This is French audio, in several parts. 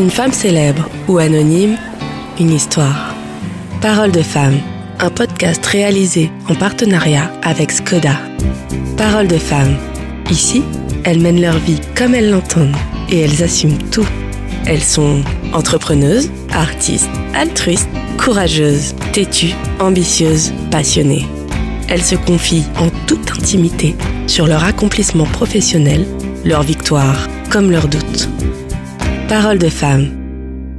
Une femme célèbre ou anonyme, une histoire. Parole de femme, un podcast réalisé en partenariat avec Skoda. Parole de femme. Ici, elles mènent leur vie comme elles l'entendent et elles assument tout. Elles sont entrepreneuses, artistes, altruistes, courageuses, têtues, ambitieuses, passionnées. Elles se confient en toute intimité sur leur accomplissement professionnel, leurs victoires comme leurs doutes. Parole de femme.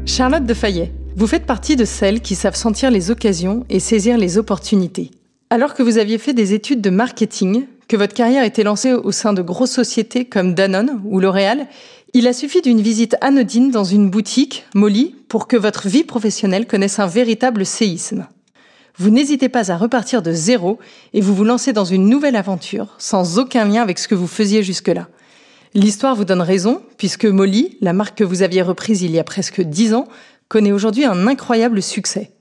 Charlotte de Fayet, vous faites partie de celles qui savent sentir les occasions et saisir les opportunités. Alors que vous aviez fait des études de marketing, que votre carrière était lancée au sein de grosses sociétés comme Danone ou L'Oréal, il a suffi d'une visite anodine dans une boutique, Molly, pour que votre vie professionnelle connaisse un véritable séisme. Vous n'hésitez pas à repartir de zéro et vous vous lancez dans une nouvelle aventure, sans aucun lien avec ce que vous faisiez jusque-là. L'histoire vous donne raison, puisque Molly, la marque que vous aviez reprise il y a presque 10 ans, connaît aujourd'hui un incroyable succès.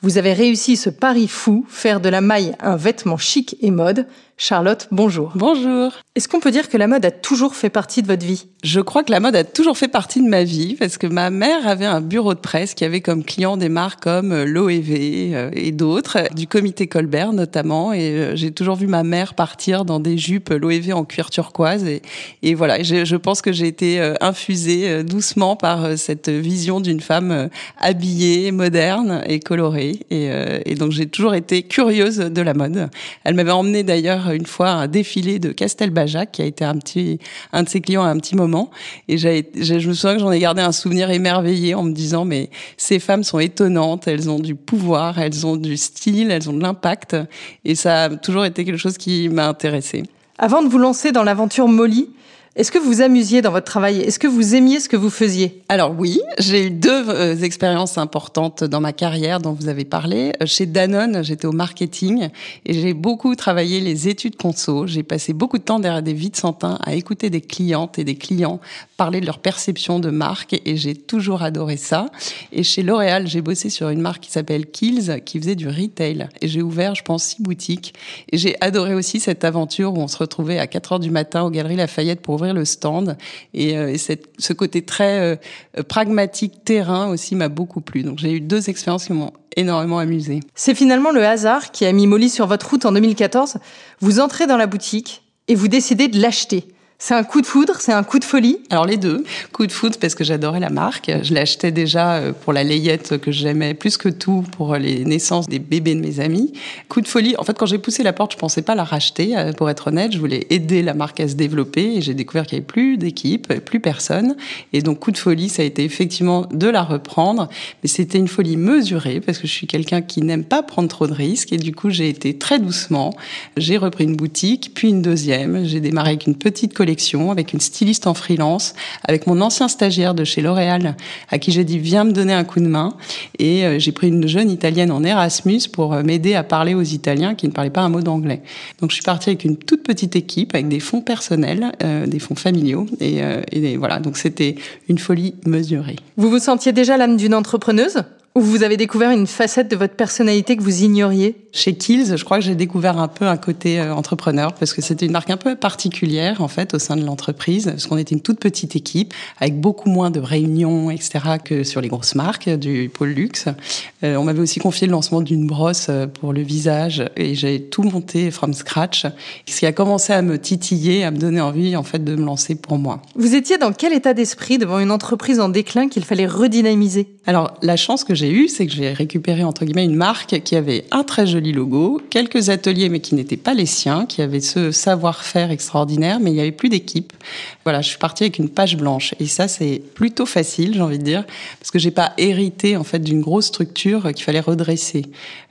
Vous avez réussi ce pari fou, faire de la maille un vêtement chic et mode. Charlotte, bonjour. Bonjour. Est-ce qu'on peut dire que la mode a toujours fait partie de votre vie ? Je crois que la mode a toujours fait partie de ma vie parce que ma mère avait un bureau de presse qui avait comme clients des marques comme Loewe et d'autres, du comité Colbert notamment. Et j'ai toujours vu ma mère partir dans des jupes Loewe en cuir turquoise. Et voilà, je pense que j'ai été infusée doucement par cette vision d'une femme habillée, moderne et colorée. Et donc j'ai toujours été curieuse de la mode. Elle m'avait emmenée d'ailleurs une fois un défilé de Castelbajac qui a été un de ses clients à un petit moment, et je me souviens que j'en ai gardé un souvenir émerveillé en me disant mais ces femmes sont étonnantes, elles ont du pouvoir, elles ont du style, elles ont de l'impact, et ça a toujours été quelque chose qui m'a intéressée. Avant de vous lancer dans l'aventure Molly, est-ce que vous vous amusiez dans votre travail ? Est-ce que vous aimiez ce que vous faisiez ? Alors oui, j'ai eu 2 expériences importantes dans ma carrière dont vous avez parlé. Chez Danone, j'étais au marketing et j'ai beaucoup travaillé les études conso. J'ai passé beaucoup de temps derrière des vides santins à écouter des clientes et des clients parler de leur perception de marque, et j'ai toujours adoré ça. Et chez L'Oréal, j'ai bossé sur une marque qui s'appelle Kiehl's qui faisait du retail, et j'ai ouvert, je pense, 6 boutiques. Et j'ai adoré aussi cette aventure où on se retrouvait à 4h du matin aux Galeries Lafayette pour ouvrir le stand, et ce côté très pragmatique, terrain aussi m'a beaucoup plu. Donc j'ai eu 2 expériences qui m'ont énormément amusée. C'est finalement le hasard qui a mis Molly sur votre route en 2014. Vous entrez dans la boutique et vous décidez de l'acheter. C'est un coup de foudre, c'est un coup de folie ? Alors les 2. Coup de foudre parce que j'adorais la marque. Je l'achetais déjà pour la layette que j'aimais plus que tout pour les naissances des bébés de mes amis. Coup de folie, en fait quand j'ai poussé la porte, je pensais pas la racheter, pour être honnête. Je voulais aider la marque à se développer, et j'ai découvert qu'il n'y avait plus d'équipe, plus personne. Et donc coup de folie, ça a été effectivement de la reprendre. Mais c'était une folie mesurée parce que je suis quelqu'un qui n'aime pas prendre trop de risques, et du coup j'ai été très doucement. J'ai repris une boutique, puis une deuxième. J'ai démarré avec une petite collection, avec une styliste en freelance, avec mon ancien stagiaire de chez L'Oréal, à qui j'ai dit viens me donner un coup de main, et j'ai pris une jeune Italienne en Erasmus pour m'aider à parler aux Italiens qui ne parlaient pas un mot d'anglais. Donc je suis partie avec une toute petite équipe, avec des fonds personnels, des fonds familiaux, et voilà, donc c'était une folie mesurée. Vous vous sentiez déjà l'âme d'une entrepreneuse ? Ou vous avez découvert une facette de votre personnalité que vous ignoriez ? Chez Kiehl's, je crois que j'ai découvert un peu un côté entrepreneur, parce que c'était une marque un peu particulière en fait au sein de l'entreprise, parce qu'on était une toute petite équipe avec beaucoup moins de réunions, etc. que sur les grosses marques du pôle luxe. On m'avait aussi confié le lancement d'une brosse pour le visage, et j'ai tout monté from scratch, ce qui a commencé à me titiller, à me donner envie en fait de me lancer pour moi. Vous étiez dans quel état d'esprit devant une entreprise en déclin qu'il fallait redynamiser ? Alors la chance que j'ai eue, c'est que j'ai récupéré entre guillemets une marque qui avait un très joli logo, quelques ateliers mais qui n'étaient pas les siens, qui avaient ce savoir-faire extraordinaire, mais il n'y avait plus d'équipe. Voilà, je suis partie avec une page blanche, et ça c'est plutôt facile, j'ai envie de dire, parce que j'ai pas hérité en fait d'une grosse structure qu'il fallait redresser.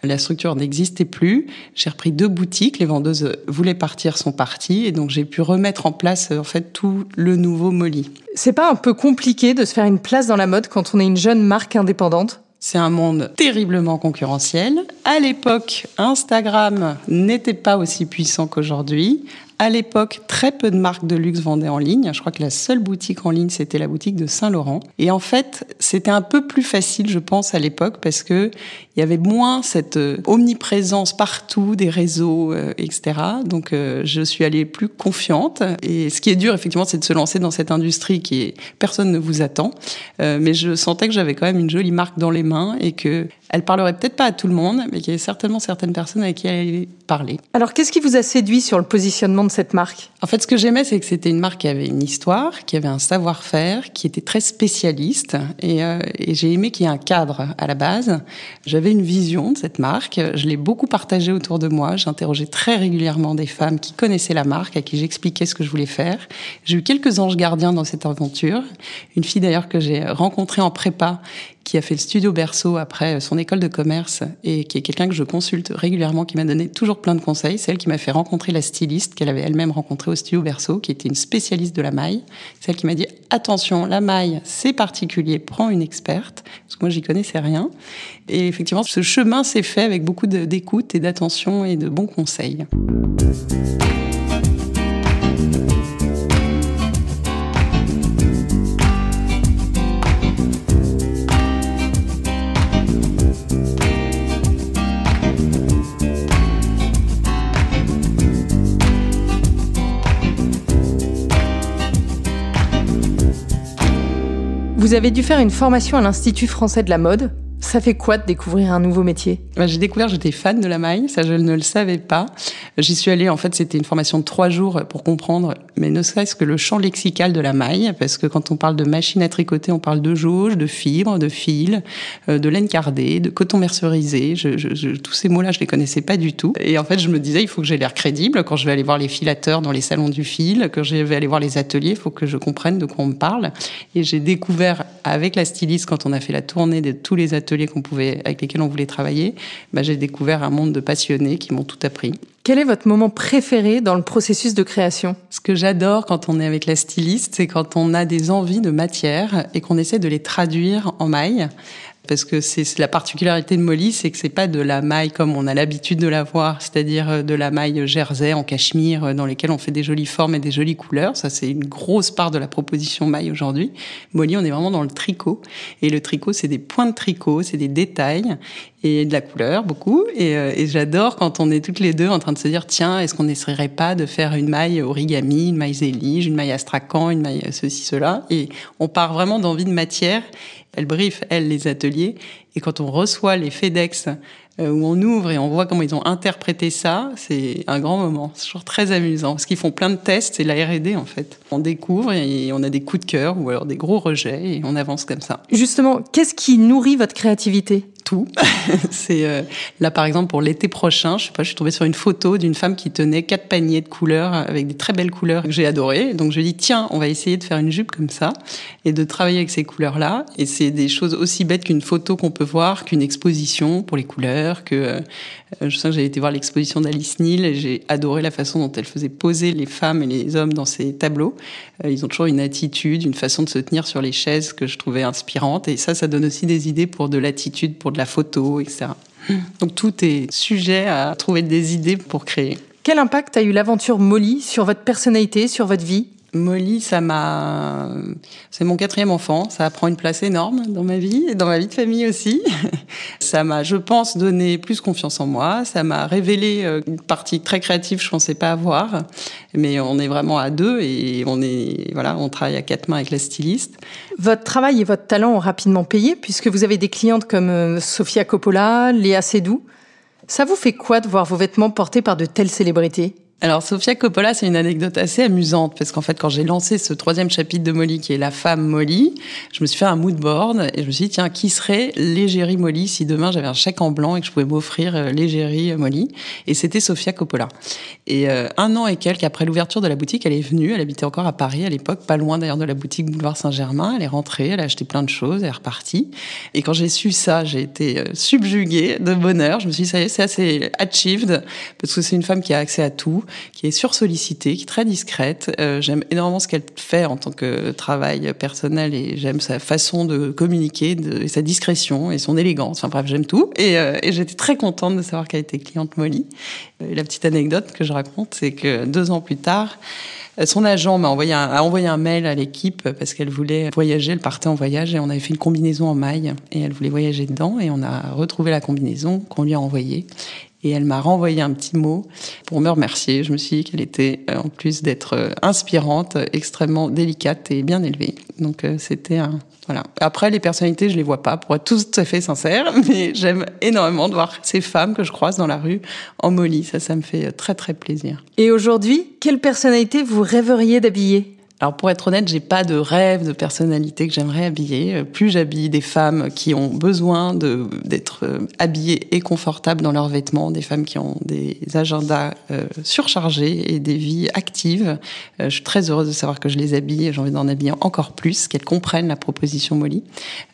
La structure n'existait plus. J'ai repris 2 boutiques, les vendeuses voulaient partir, sont parties, et donc j'ai pu remettre en place en fait tout le nouveau Molly. C'est pas un peu compliqué de se faire une place dans la mode quand on est une jeune marque indépendante ? C'est un monde terriblement concurrentiel. À l'époque, Instagram n'était pas aussi puissant qu'aujourd'hui. À l'époque, très peu de marques de luxe vendaient en ligne. Je crois que la seule boutique en ligne, c'était la boutique de Saint-Laurent. Et en fait, c'était un peu plus facile, je pense, à l'époque, parce que il y avait moins cette omniprésence partout des réseaux, etc. Donc, je suis allée plus confiante. Et ce qui est dur, effectivement, c'est de se lancer dans cette industrie personne ne vous attend. Mais je sentais que j'avais quand même une jolie marque dans les mains et que elle parlerait peut-être pas à tout le monde, mais qu'il y avait certainement certaines personnes avec qui elle allait parler. Alors, qu'est-ce qui vous a séduit sur le positionnement de cette marque ? En fait, ce que j'aimais, c'est que c'était une marque qui avait une histoire, qui avait un savoir-faire, qui était très spécialiste. Et j'ai aimé qu'il y ait un cadre à la base. J'avais une vision de cette marque. Je l'ai beaucoup partagée autour de moi. J'interrogeais très régulièrement des femmes qui connaissaient la marque, à qui j'expliquais ce que je voulais faire. J'ai eu quelques anges gardiens dans cette aventure. Une fille d'ailleurs que j'ai rencontrée en prépa, qui a fait le studio Berceau après son école de commerce et qui est quelqu'un que je consulte régulièrement, qui m'a donné toujours plein de conseils. C'est elle qui m'a fait rencontrer la styliste qu'elle avait elle-même rencontrée au studio Berceau, qui était une spécialiste de la maille. C'est elle qui m'a dit « Attention, la maille, c'est particulier, prends une experte », parce que moi, j'y connaissais rien. Et effectivement, ce chemin s'est fait avec beaucoup d'écoute et d'attention et de bons conseils. Vous avez dû faire une formation à l'Institut français de la mode. Ça fait quoi de découvrir un nouveau métier ? J'ai découvert, j'étais fan de la maille, ça je ne le savais pas. J'y suis allée, en fait, c'était une formation de 3 jours pour comprendre, mais ne serait-ce que le champ lexical de la maille, parce que quand on parle de machine à tricoter, on parle de jauge, de fibres, de fil, de laine cardée, de coton mercerisé. Tous ces mots-là, je les connaissais pas du tout. Et en fait, je me disais, il faut que j'ai l'air crédible quand je vais aller voir les filateurs dans les salons du fil, que je vais aller voir les ateliers, il faut que je comprenne de quoi on me parle. Et j'ai découvert, avec la styliste, quand on a fait la tournée de tous les ateliers avec lesquels on voulait travailler, j'ai découvert un monde de passionnés qui m'ont tout appris. Quel est votre moment préféré dans le processus de création ? Ce que j'adore quand on est avec la styliste, c'est quand on a des envies de matière et qu'on essaie de les traduire en maille. Parce que c'est la particularité de Molly, c'est que c'est pas de la maille comme on a l'habitude de la voir, c'est-à-dire de la maille jersey en cachemire dans lesquelles on fait des jolies formes et des jolies couleurs. Ça, c'est une grosse part de la proposition maille aujourd'hui. Molly, on est vraiment dans le tricot. Et le tricot, c'est des points de tricot, c'est des détails et de la couleur, beaucoup. Et j'adore quand on est toutes les deux en train de se dire, tiens, est-ce qu'on n'essaierait pas de faire une maille origami, une maille zélige, une maille astrakhan, une maille ceci, cela. Et on part vraiment d'envie de matière. Elle briefe, les ateliers. Et quand on reçoit les FedEx, où on ouvre et on voit comment ils ont interprété ça, c'est un grand moment. C'est toujours très amusant. Parce qu'ils font plein de tests, c'est la R&D, en fait. On découvre et on a des coups de cœur ou alors des gros rejets et on avance comme ça. Justement, qu'est-ce qui nourrit votre créativité ? Tout. C'est là, par exemple, pour l'été prochain, je suis tombée sur une photo d'une femme qui tenait 4 paniers de couleurs avec des très belles couleurs que j'ai adorées. Donc, je dis, tiens, on va essayer de faire une jupe comme ça et de travailler avec ces couleurs-là. Et c'est des choses aussi bêtes qu'une photo qu'on peut voir, qu'une exposition pour les couleurs, que je sais que j'avais été voir l'exposition d'Alice Neal et j'ai adoré la façon dont elle faisait poser les femmes et les hommes dans ses tableaux. Ils ont toujours une attitude, une façon de se tenir sur les chaises que je trouvais inspirante. Et ça donne aussi des idées pour de l'attitude, pour de la photo, etc. Donc tout est sujet à trouver des idées pour créer. Quel impact a eu l'aventure Molly sur votre personnalité, sur votre vie ? Molly, c'est mon 4e enfant. Ça prend une place énorme dans ma vie et dans ma vie de famille aussi. Ça m'a, je pense, donné plus confiance en moi. Ça m'a révélé une partie très créative que je pensais pas avoir. Mais on est vraiment à 2 et on travaille à 4 mains avec la styliste. Votre travail et votre talent ont rapidement payé puisque vous avez des clientes comme Sofia Coppola, Léa Seydoux. Ça vous fait quoi de voir vos vêtements portés par de telles célébrités ? Alors, Sofia Coppola, c'est une anecdote assez amusante parce qu'en fait, quand j'ai lancé ce 3e chapitre de Molly, qui est la femme Molly, je me suis fait un mood board et je me suis dit, tiens, qui serait l'égérie Molly si demain j'avais un chèque en blanc et que je pouvais m'offrir l'égérie Molly? Et c'était Sofia Coppola. Et 1 an et quelques après l'ouverture de la boutique, elle est venue, elle habitait encore à Paris à l'époque, pas loin d'ailleurs de la boutique Boulevard Saint-Germain. Elle est rentrée, elle a acheté plein de choses, elle est repartie. Et quand j'ai su ça, j'ai été subjuguée de bonheur. Je me suis dit, ça y est, c'est assez achieved parce que c'est une femme qui a accès à tout. qui est sursollicitée, qui est très discrète. J'aime énormément ce qu'elle fait en tant que travail personnel et j'aime sa façon de communiquer, et sa discrétion et son élégance. Enfin bref, j'aime tout. Et j'étais très contente de savoir qu'elle était cliente Molly. Et la petite anecdote que je raconte, c'est que 2 ans plus tard, son agent a envoyé un mail à l'équipe parce qu'elle voulait voyager, elle partait en voyage et on avait fait une combinaison en maille et elle voulait voyager dedans et on a retrouvé la combinaison qu'on lui a envoyée. Et elle m'a renvoyé un petit mot pour me remercier. Je me suis dit qu'elle était, en plus d'être inspirante, extrêmement délicate et bien élevée. Donc c'était un... Voilà. Après, les personnalités, je les vois pas, pour être tout à fait sincère, mais j'aime énormément de voir ces femmes que je croise dans la rue en Molly. Ça me fait très, très plaisir. Et aujourd'hui, quelle personnalité vous rêveriez d'habiller ? Alors pour être honnête, j'ai pas de rêve de personnalité que j'aimerais habiller. Plus j'habille des femmes qui ont besoin d'être habillées et confortables dans leurs vêtements, des femmes qui ont des agendas surchargés et des vies actives. Je suis très heureuse de savoir que je les habille. J'ai envie d'en habiller encore plus, qu'elles comprennent la proposition Molly.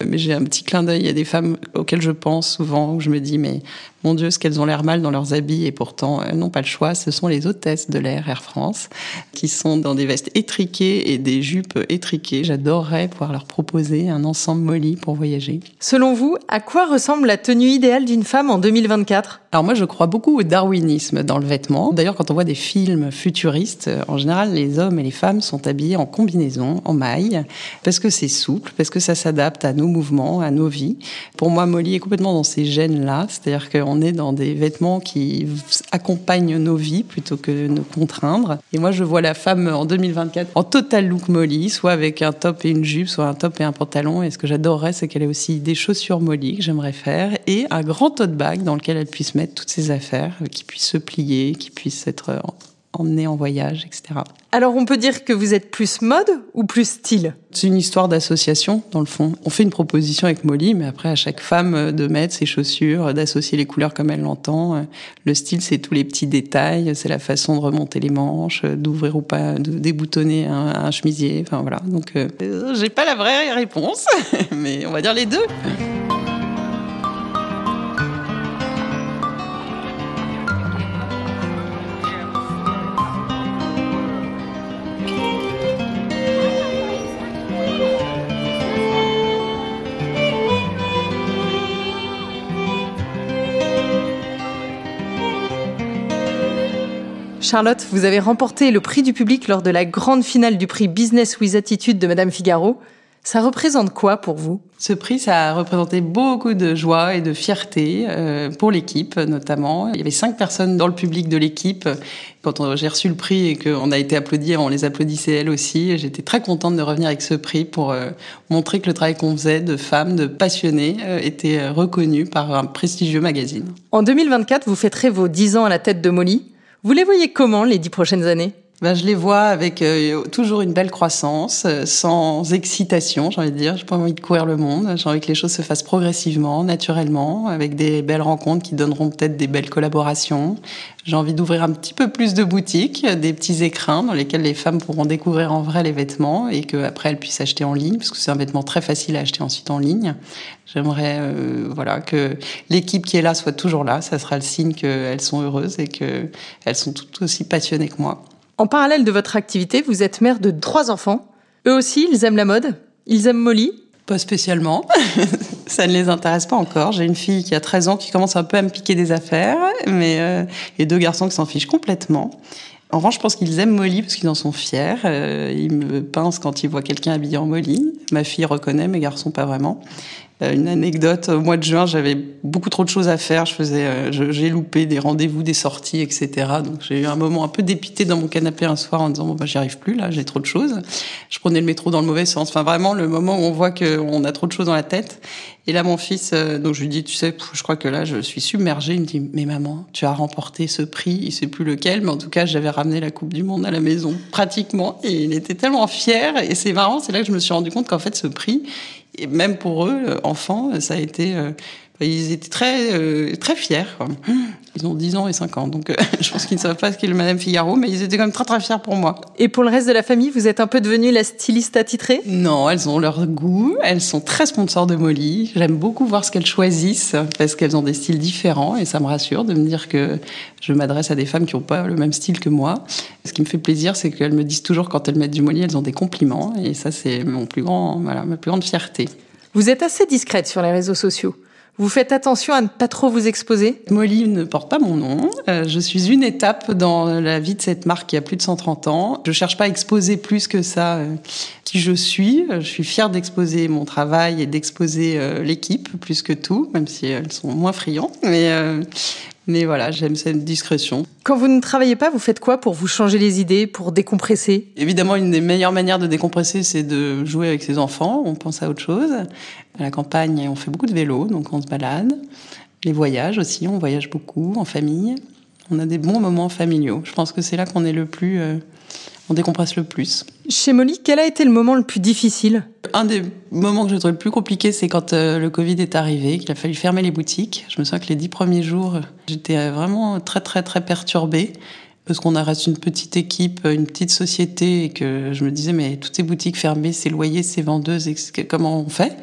Mais j'ai un petit clin d'œil à des femmes auxquelles je pense souvent, où je me dis mais mon Dieu, ce qu'elles ont l'air mal dans leurs habits et pourtant elles n'ont pas le choix. Ce sont les hôtesses de l'air Air France qui sont dans des vestes étriquées et des jupes étriquées. J'adorerais pouvoir leur proposer un ensemble Molly pour voyager. Selon vous, à quoi ressemble la tenue idéale d'une femme en 2024 ? Alors moi, je crois beaucoup au darwinisme dans le vêtement. D'ailleurs, quand on voit des films futuristes, en général, les hommes et les femmes sont habillés en combinaison, en maille, parce que c'est souple, parce que ça s'adapte à nos mouvements, à nos vies. Pour moi, Molly est complètement dans ces gènes-là, c'est-à-dire qu'on est dans des vêtements qui accompagnent nos vies plutôt que nous contraindre. Et moi, je vois la femme en 2024 en total look Molly, soit avec un top et une jupe, soit un top et un pantalon. Et ce que j'adorerais, c'est qu'elle ait aussi des chaussures Molly que j'aimerais faire et un grand tote bag dans lequel elle puisse mettre toutes ses affaires, qui puisse se plier, qui puisse être emmenée en voyage, etc. Alors on peut dire que vous êtes plus mode ou plus style ? C'est une histoire d'association, dans le fond. On fait une proposition avec Molly, mais après, à chaque femme de mettre ses chaussures, d'associer les couleurs comme elle l'entend. Le style, c'est tous les petits détails, c'est la façon de remonter les manches, d'ouvrir ou pas, de déboutonner un chemisier. Enfin voilà, donc j'ai pas la vraie réponse, mais on va dire les deux. Charlotte, vous avez remporté le prix du public lors de la grande finale du prix Business with Attitude de Madame Figaro. Ça représente quoi pour vous ? Ce prix, ça a représenté beaucoup de joie et de fierté pour l'équipe notamment. Il y avait 5 personnes dans le public de l'équipe. Quand j'ai reçu le prix et qu'on a été applaudis, on les applaudissait elles aussi. J'étais très contente de revenir avec ce prix pour montrer que le travail qu'on faisait de femmes, de passionnées, était reconnu par un prestigieux magazine. En 2024, vous fêterez vos 10 ans à la tête de Molly. Vous les voyez comment les 10 prochaines années ? Je les vois avec toujours une belle croissance, sans excitation, j'ai envie de dire. J'ai pas envie de courir le monde. J'ai envie que les choses se fassent progressivement, naturellement, avec des belles rencontres qui donneront peut-être des belles collaborations. J'ai envie d'ouvrir un petit peu plus de boutiques, des petits écrins dans lesquels les femmes pourront découvrir en vrai les vêtements et qu'après elles puissent acheter en ligne, parce que c'est un vêtement très facile à acheter ensuite en ligne. J'aimerais que l'équipe qui est là soit toujours là. Ça sera le signe qu'elles sont heureuses et qu'elles sont toutes aussi passionnées que moi. En parallèle de votre activité, vous êtes mère de 3 enfants. Eux aussi, ils aiment la mode ? Ils aiment Molly ? Pas spécialement. Ça ne les intéresse pas encore. J'ai une fille qui a 13 ans qui commence un peu à me piquer des affaires, mais et 2 garçons qui s'en fichent complètement. En revanche, je pense qu'ils aiment Molly parce qu'ils en sont fiers. Ils me pincent quand ils voient quelqu'un habillé en Molly. Ma fille reconnaît, mes garçons pas vraiment. Une anecdote, au mois de juin, j'avais beaucoup trop de choses à faire. J'ai loupé des rendez-vous, des sorties, etc. Donc j'ai eu un moment un peu dépité dans mon canapé un soir en disant j'y arrive plus là, j'ai trop de choses. Je prenais le métro dans le mauvais sens. Enfin vraiment le moment où on voit qu'on a trop de choses dans la tête. Et là mon fils, donc je lui dis tu sais, je crois que là je suis submergée. Il me dit mais maman, tu as remporté ce prix, il sait plus lequel, mais en tout cas j'avais ramené la Coupe du Monde à la maison pratiquement. Et il était tellement fier. Et c'est marrant, c'est là que je me suis rendu compte qu'en fait ce prix, et même pour eux, enfants, ça a été Ils étaient très fiers, quoi. Ils ont 10 ans et 5 ans, donc je pense qu'ils ne savent pas ce qu'est le Madame Figaro, mais ils étaient quand même très très fiers pour moi. Et pour le reste de la famille, vous êtes un peu devenue la styliste attitrée ? Non, elles ont leur goût, elles sont très sponsors de Molly. J'aime beaucoup voir ce qu'elles choisissent, parce qu'elles ont des styles différents, et ça me rassure de me dire que je m'adresse à des femmes qui n'ont pas le même style que moi. Ce qui me fait plaisir, c'est qu'elles me disent toujours, quand elles mettent du Molly, elles ont des compliments, et ça c'est ma plus grande fierté. Vous êtes assez discrète sur les réseaux sociaux. Vous faites attention à ne pas trop vous exposer ? Molly ne porte pas mon nom. Je suis une étape dans la vie de cette marque qui a plus de 130 ans. Je cherche pas à exposer plus que ça qui je suis. Je suis fière d'exposer mon travail et d'exposer l'équipe plus que tout, même si elles sont moins friandes. Mais voilà, j'aime cette discrétion. Quand vous ne travaillez pas, vous faites quoi pour vous changer les idées, pour décompresser ? Évidemment, une des meilleures manières de décompresser, c'est de jouer avec ses enfants. On pense à autre chose. À la campagne, on fait beaucoup de vélo, donc on se balade. Les voyages aussi, on voyage beaucoup en famille. On a des bons moments familiaux. Je pense que c'est là qu'on est on décompresse le plus. Chez Molly, quel a été le moment le plus difficile ? Un des moments que je trouve le plus compliqué, c'est quand le Covid est arrivé, qu'il a fallu fermer les boutiques. Je me souviens que les 10 premiers jours, j'étais vraiment très, très, très perturbée. Parce qu'on reste une petite équipe, une petite société, et que je me disais, mais toutes ces boutiques fermées, ces loyers, ces vendeuses, comment on fait ?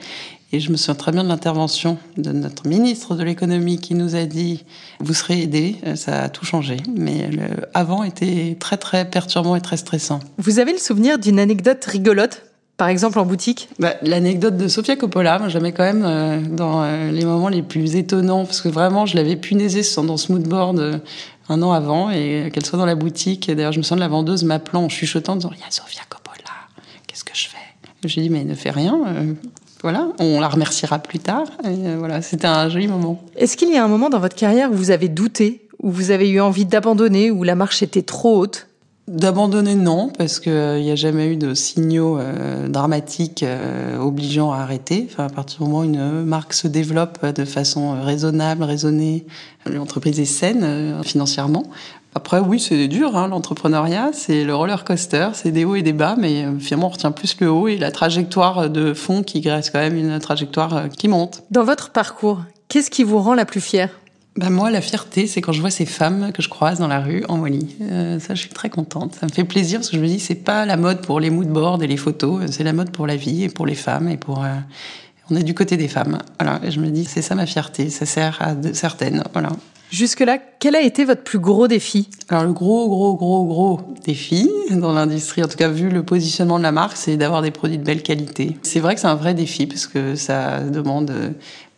Et je me souviens très bien de l'intervention de notre ministre de l'économie qui nous a dit « Vous serez aidés », ça a tout changé. Mais avant était très très perturbant et très stressant. Vous avez le souvenir d'une anecdote rigolote, par exemple en boutique ? L'anecdote de Sofia Coppola, moi, je la mets quand même dans les moments les plus étonnants, parce que vraiment je l'avais punaisée dans ce moodboard un an avant, et qu'elle soit dans la boutique. Et d'ailleurs je me souviens de la vendeuse m'appelant en chuchotant, en disant « Il y a Sofia Coppola, qu'est-ce que je fais ?» J'ai dit « Mais ne fais rien ». Voilà, on la remerciera plus tard. Et voilà, c'était un joli moment. Est-ce qu'il y a un moment dans votre carrière où vous avez douté, où vous avez eu envie d'abandonner, où la marche était trop haute ? D'abandonner, non, parce qu'il n'y a jamais eu de signaux dramatiques obligeant à arrêter. Enfin, à partir du moment où une marque se développe de façon raisonnable, raisonnée, l'entreprise est saine financièrement. Après, oui, c'est dur, l'entrepreneuriat, c'est le roller coaster, c'est des hauts et des bas, mais finalement, on retient plus le haut et la trajectoire de fond qui reste quand même une trajectoire qui monte. Dans votre parcours, qu'est-ce qui vous rend la plus fière ? Moi, la fierté, c'est quand je vois ces femmes que je croise dans la rue en Molly. Ça, je suis très contente. Ça me fait plaisir parce que je me dis, c'est pas la mode pour les moodboards et les photos, c'est la mode pour la vie et pour les femmes et pour... On est du côté des femmes. Voilà. Et je me dis, c'est ça ma fierté. Ça sert à certaines. Voilà. Jusque-là, quel a été votre plus gros défi ? Alors, le gros défi dans l'industrie, en tout cas vu le positionnement de la marque, c'est d'avoir des produits de belle qualité. C'est vrai que c'est un vrai défi parce que ça demande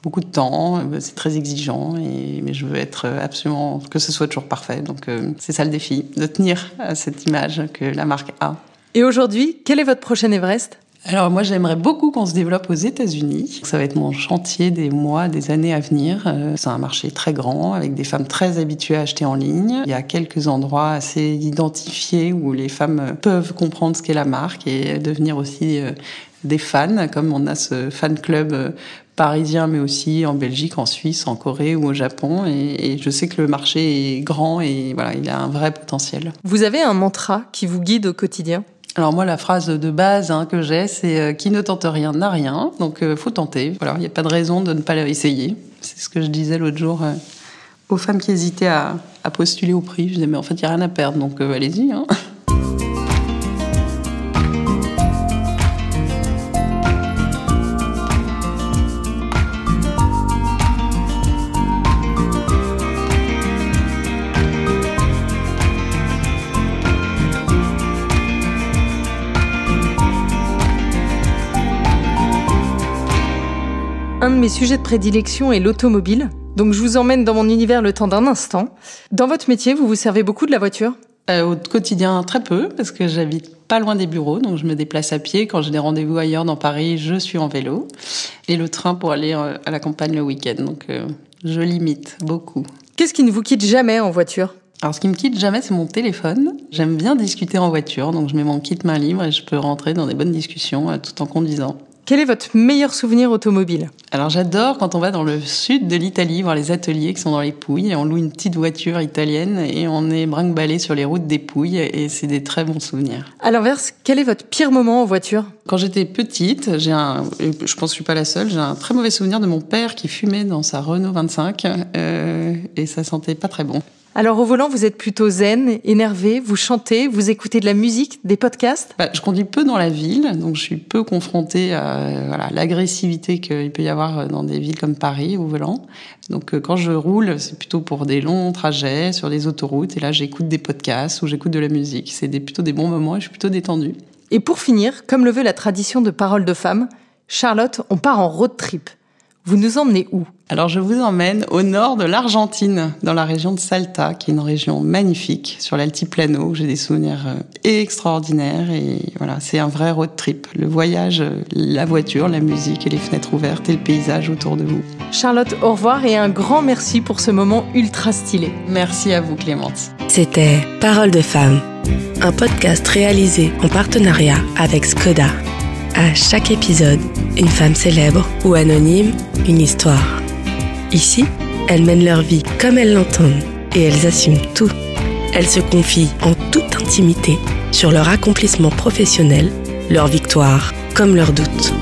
beaucoup de temps, c'est très exigeant, mais je veux être absolument, que ce soit toujours parfait. Donc, c'est ça le défi, de tenir à cette image que la marque a. Et aujourd'hui, quel est votre prochain Everest ? Alors moi, j'aimerais beaucoup qu'on se développe aux États-Unis. Ça va être mon chantier des mois, des années à venir. C'est un marché très grand, avec des femmes très habituées à acheter en ligne. Il y a quelques endroits assez identifiés où les femmes peuvent comprendre ce qu'est la marque et devenir aussi des fans, comme on a ce fan club parisien, mais aussi en Belgique, en Suisse, en Corée ou au Japon. Et je sais que le marché est grand et voilà, il a un vrai potentiel. Vous avez un mantra qui vous guide au quotidien ? Alors moi, la phrase de base que j'ai, c'est « Qui ne tente rien n'a rien ». Donc, faut tenter. Voilà, il n'y a pas de raison de ne pas essayer. C'est ce que je disais l'autre jour aux femmes qui hésitaient à postuler au prix. Je disais « Mais en fait, il n'y a rien à perdre, donc allez-y ». Un de mes sujets de prédilection est l'automobile. Donc je vous emmène dans mon univers le temps d'un instant. Dans votre métier, vous vous servez beaucoup de la voiture ? Au quotidien, très peu, parce que j'habite pas loin des bureaux, donc je me déplace à pied. Quand j'ai des rendez-vous ailleurs dans Paris, je suis en vélo. Et le train pour aller à la campagne le week-end. Donc je limite beaucoup. Qu'est-ce qui ne vous quitte jamais en voiture ? Alors, ce qui me quitte jamais, c'est mon téléphone. J'aime bien discuter en voiture, donc je mets mon kit main libre et je peux rentrer dans des bonnes discussions tout en conduisant. Quel est votre meilleur souvenir automobile ? Alors j'adore quand on va dans le sud de l'Italie, voir les ateliers qui sont dans les Pouilles, et on loue une petite voiture italienne et on est brinque-ballé sur les routes des Pouilles, et c'est des très bons souvenirs. À l'inverse, quel est votre pire moment en voiture ? Quand j'étais petite, je pense que je suis pas la seule, j'ai un très mauvais souvenir de mon père qui fumait dans sa Renault 25 et ça sentait pas très bon. Alors au volant, vous êtes plutôt zen, énervé, vous chantez, vous écoutez de la musique, des podcasts ? Je conduis peu dans la ville, donc je suis peu confrontée à l'agressivité qu'il peut y avoir dans des villes comme Paris au volant. Donc quand je roule, c'est plutôt pour des longs trajets sur des autoroutes, et là j'écoute des podcasts ou j'écoute de la musique. C'est plutôt des bons moments et je suis plutôt détendue. Et pour finir, comme le veut la tradition de Parole de Femme, Charlotte, on part en road trip. Vous nous emmenez où ? Alors je vous emmène au nord de l'Argentine, dans la région de Salta, qui est une région magnifique, sur l'altiplano, où j'ai des souvenirs extraordinaires. Et voilà, c'est un vrai road trip. Le voyage, la voiture, la musique et les fenêtres ouvertes et le paysage autour de vous. Charlotte, au revoir et un grand merci pour ce moment ultra stylé. Merci à vous, Clémence. C'était Parole de Femme, un podcast réalisé en partenariat avec Skoda. À chaque épisode, une femme célèbre ou anonyme, une histoire. Ici, elles mènent leur vie comme elles l'entendent et elles assument tout. Elles se confient en toute intimité sur leur accomplissement professionnel, leurs victoires comme leurs doutes.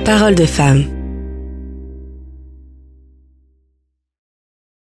Parole de Femme,